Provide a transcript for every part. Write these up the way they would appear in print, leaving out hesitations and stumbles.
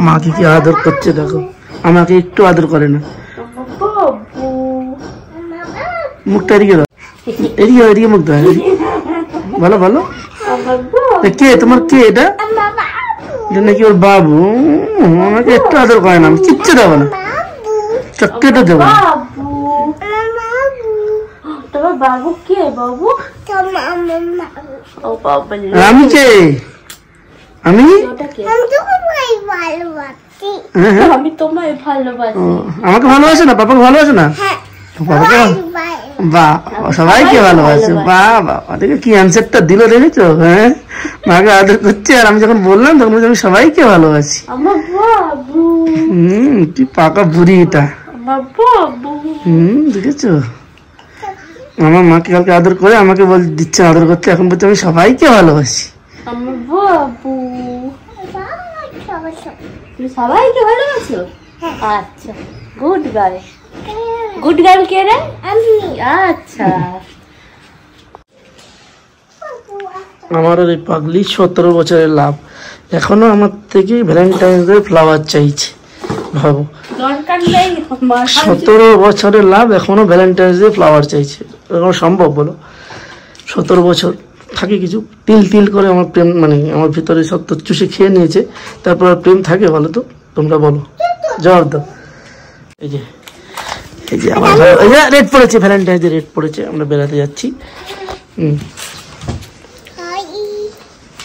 মাকে কি আদর করছে দেখো, আমাকে একটু আদর করে না। মুখটা এদিকে দাও, এদিকে এদিকে মুখ দাও। ভালো ভালো। কে তোমার, কে এটা? নাকি ওর বাবু? আমাকে একটু আদর করে না, আমি কিচ্ছু দেবো না, চক্লেটও দেবো না। বাবু কে? বাবু আমি কে? আমি আমি তোমায় ভালোবাসি। আমাকে ভালোবাসে না? পাপাকে ভালোবাসে না? পাপাকে বাহ, সবাইকে ভালোবাসে। বাহ বাবা, দেখে কি অ্যান্সারটা দিল দেখেছো? হ্যাঁ, মাকে আদর করছে, আর আমি যখন বললাম তখন আমি সবাইকে ভালোবাসি। তুই পাকা বুড়ি এটা। দেখেছো, আমার মাকে কালকে আদর করে আমাকে বল দিচ্ছে আদর করতে, এখন বলছে আমি সবাইকে ভালোবাসি। সবাইকে ভালোবাসো? আচ্ছা, গুড গার্ল। গুড গার্ল কে রে? আমি। আচ্ছা, আমার এই পাগলি 17 বছরের লাভ এখনো আমার থেকে ভ্যালেন্টাইন্স ডে ফ্লাওয়ার চাইছে। ভাবো, 17 বছরের লাভ এখনো ভ্যালেন্টাইন্স ডে ফ্লাওয়ার চাইছে। এরকম সম্ভব বলো? 17 বছর থাকে কিছু তিল তিল করে আমার প্রেম, মানে আমার ভিতরে সব তো চুষে খেয়ে নিয়েছে, তারপর আর প্রেম থাকে বলো তো? তোমরা বলো, জবাব দাও। এই যে এই যে আমার রেড পড়েছে, ভ্যালেন্টাইন্স ডে রেড পড়েছে, আমরা বেড়াতে যাচ্ছি।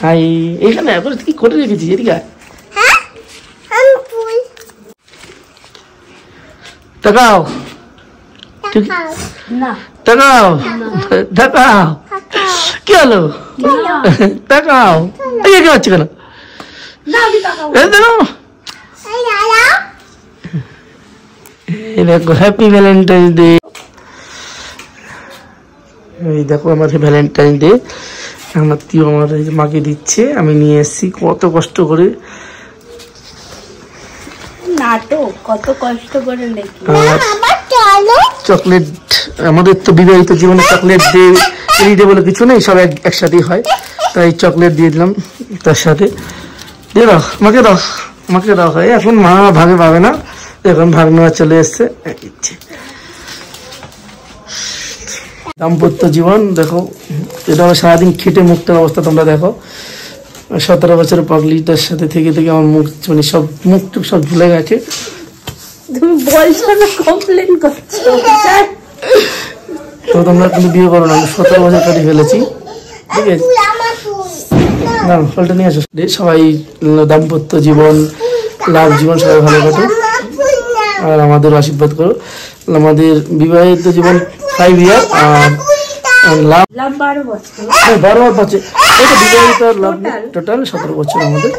হাই, এখানে এখন কি করে রেখেছি? এদিকে তাকাও, তাকাও, তাকাও। কি হলো? তাকাও, কে হচ্ছে কেন? দেখো, হ্যাপি ভ্যালেন্টাইন্স ডে। এই দেখো আমার ভ্যালেন্টাইন্স ডে, আমার তিও আমার মাকে দিচ্ছে, আমি নিয়ে এসেছি কত কষ্ট করে। কত কষ্ট করে চকলেট, আমাদের তো বিবাহিত জীবনে চকলেট দিয়ে বলে কিছু নেই, সব একসাথেই হয়, তাই চকলেট দিয়ে দিলাম তার সাথে। দিয়ে দাও, আমাকে দাও, আমাকে দাও। হয় এখন মা ভাগে পাবে না, এখন ভাগ নেওয়া চলে এসছে। দাম্পত্য জীবন দেখো, এটা সারাদিন খেটে মুখটার অবস্থা তোমরা দেখো। 17 বছরের পাগলিটার সাথে থেকে থেকে আমার মুখ, মানে সব মুখ টুক সব ঝুলে গেছে। তুমি বলছো না, কমপ্লেন করছো। তো তোমরা কিন্তু বিয়ে করো না, আমি 17 বছর কাটিয়ে ফেলেছি, ঠিক আছে? না, ফলটা নিয়ে আসো। সবাই দাম্পত্য জীবন, লাভ জীবন সবাই ভালো কাটুক, আর আমাদের আশীর্বাদ করো। আমাদের বিবাহিত জীবন 5 ইয়ার, আর লাভ 12 বছর। 12 বছর, বিবাহিত লাভ টোটাল 17 বছর আমাদের।